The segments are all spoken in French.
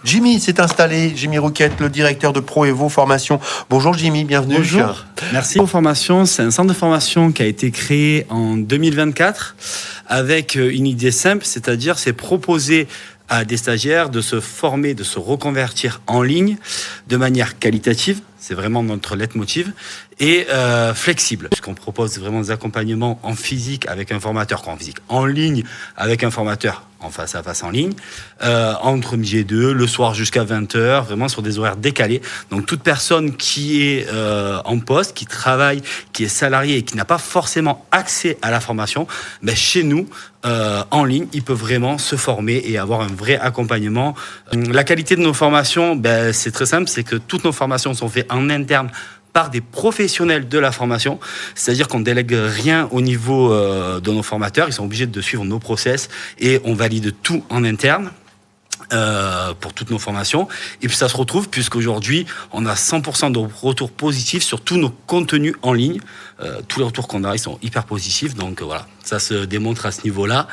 Jimmy s'est installé, Jimmy Rouquette, le directeur de ProEvo Formation. Bonjour Jimmy, bienvenue. Bonjour, merci. ProEvo Formation, c'est un centre de formation qui a été créé en 2024 avec une idée simple, c'est-à-dire c'est proposer à des stagiaires de se former, de se reconvertir en ligne de manière qualitative, c'est vraiment notre leitmotiv, et flexible, puisqu'on propose vraiment des accompagnements en physique avec un formateur, en physique, en ligne avec un formateur, en face à face en ligne, entre midi et 2, le soir jusqu'à 20h, vraiment sur des horaires décalés. Donc toute personne qui est en poste, qui travaille, qui est salarié et qui n'a pas forcément accès à la formation, ben chez nous, en ligne, il peut vraiment se former et avoir un vrai accompagnement. La qualité de nos formations, ben, c'est très simple, c'est que toutes nos formations sont faites en interne par des professionnels de la formation, c'est-à-dire qu'on ne délègue rien au niveau de nos formateurs, ils sont obligés de suivre nos process et on valide tout en interne. Pour toutes nos formations. Et puis ça se retrouve puisqu'aujourd'hui, on a 100% de retours positifs sur tous nos contenus en ligne. Tous les retours qu'on a, ils sont hyper positifs. Donc voilà, ça se démontre à ce niveau-là.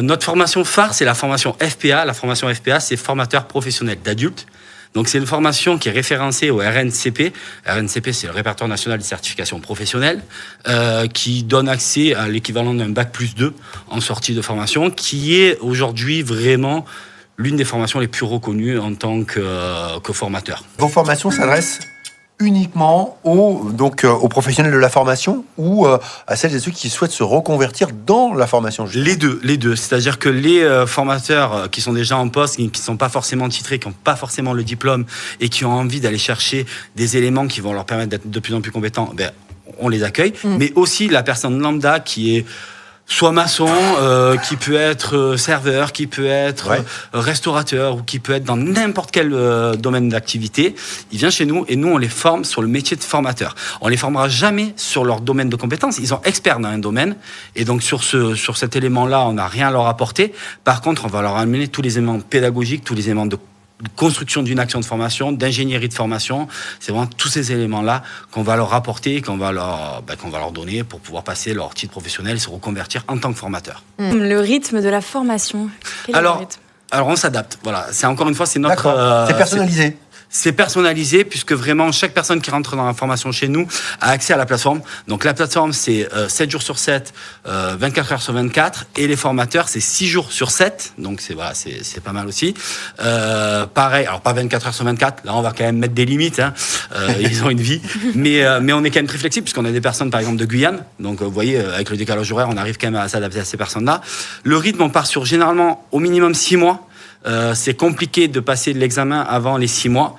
Notre formation phare, c'est la formation FPA. La formation FPA, c'est formateur professionnel d'adultes. Donc c'est une formation qui est référencée au RNCP. RNCP, c'est le répertoire national de certification professionnelle, qui donne accès à l'équivalent d'un bac+2 en sortie de formation, qui est aujourd'hui vraiment l'une des formations les plus reconnues en tant que formateur. Vos formations s'adressent uniquement aux professionnels de la formation ou à celles et ceux qui souhaitent se reconvertir dans la formation? Les deux. C'est-à-dire que les formateurs qui sont déjà en poste, qui ne sont pas forcément titrés, qui n'ont pas forcément le diplôme et qui ont envie d'aller chercher des éléments qui vont leur permettre d'être de plus en plus compétents, ben, on les accueille. Mais aussi la personne lambda qui est soit maçon, qui peut être serveur, qui peut être restaurateur ou qui peut être dans n'importe quel domaine d'activité. Il vient chez nous et nous, on les forme sur le métier de formateur. On les formera jamais sur leur domaine de compétences. Ils sont experts dans un domaine et donc sur cet élément-là, on n'a rien à leur apporter. Par contre, on va leur amener tous les éléments pédagogiques, tous les éléments de construction d'une action de formation, d'ingénierie de formation. C'est vraiment tous ces éléments-là qu'on va leur apporter, qu'on va leur donner pour pouvoir passer leur titre professionnel et se reconvertir en tant que formateur. Le rythme de la formation, quel est le rythme ? Alors on s'adapte. Voilà, c'est encore une fois, c'est notre. C'est personnalisé. C'est personnalisé puisque vraiment chaque personne qui rentre dans la formation chez nous a accès à la plateforme. Donc la plateforme c'est 7 jours sur 7, 24 heures sur 24 et les formateurs c'est 6 jours sur 7. Donc c'est pas mal aussi. Pareil, alors pas 24 heures sur 24, là on va quand même mettre des limites hein. Ils ont une vie mais on est quand même très flexible puisqu'on a des personnes par exemple de Guyane. Donc vous voyez avec le décalage horaire, on arrive quand même à s'adapter à ces personnes-là. Le rythme on part sur généralement au minimum 6 mois. C'est compliqué de passer de l'examen avant les 6 mois.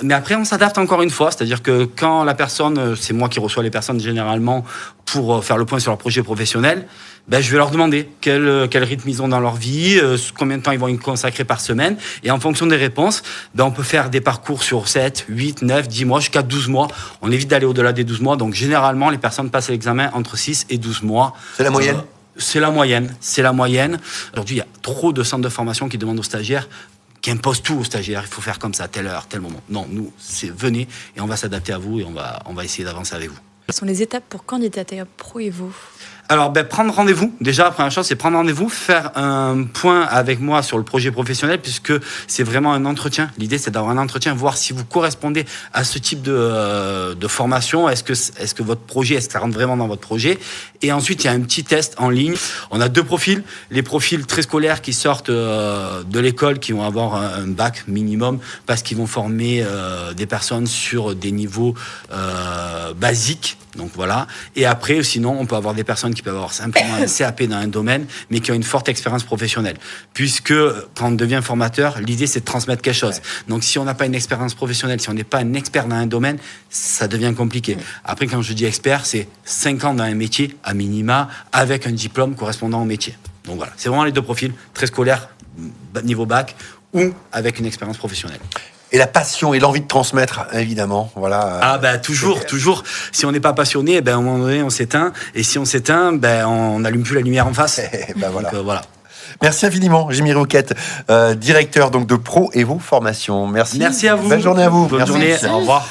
Mais après, on s'adapte encore une fois. C'est-à-dire que quand la personne, c'est moi qui reçois les personnes généralement pour faire le point sur leur projet professionnel, ben, je vais leur demander quel rythme ils ont dans leur vie, combien de temps ils vont y consacrer par semaine. Et en fonction des réponses, ben, on peut faire des parcours sur 7, 8, 9, 10 mois, jusqu'à 12 mois. On évite d'aller au-delà des 12 mois. Donc généralement, les personnes passent l'examen entre 6 et 12 mois. C'est la moyenne C'est la moyenne. Aujourd'hui, il y a trop de centres de formation qui demandent aux stagiaires, qui imposent tout aux stagiaires. Il faut faire comme ça, telle heure, tel moment. Non, nous, c'est venez et on va s'adapter à vous et on va essayer d'avancer avec vous. Quelles sont les étapes pour candidater à ProEvo ? Alors, prendre rendez-vous. Déjà, la première chose, c'est prendre rendez-vous, faire un point avec moi sur le projet professionnel, puisque c'est vraiment un entretien. L'idée, c'est d'avoir un entretien, voir si vous correspondez à ce type de formation. Est-ce que votre projet, est-ce que ça rentre vraiment dans votre projet ? Et ensuite, il y a un petit test en ligne. On a 2 profils. Les profils très scolaires qui sortent de l'école, qui vont avoir un bac minimum, parce qu'ils vont former des personnes sur des niveaux basiques. Donc voilà. Et après, sinon, on peut avoir des personnes qui peuvent avoir simplement un CAP dans un domaine, mais qui ont une forte expérience professionnelle. Puisque quand on devient formateur, l'idée c'est de transmettre quelque chose. Donc si on n'a pas une expérience professionnelle, si on n'est pas un expert dans un domaine, ça devient compliqué. Après, quand je dis expert, c'est 5 ans dans un métier, à minima, avec un diplôme correspondant au métier. Donc voilà, c'est vraiment les 2 profils, très scolaires, niveau bac, ou avec une expérience professionnelle. Et la passion et l'envie de transmettre, évidemment. Voilà. Ah toujours. Si on n'est pas passionné, à un moment donné, on s'éteint. Et si on s'éteint, on n'allume plus la lumière en face. Voilà. Donc, voilà. Merci infiniment, Jimmy Rouquette, directeur donc de ProEvo Formation. Merci. Merci à vous. Belle journée à vous. Bonne Merci. journée. Au revoir.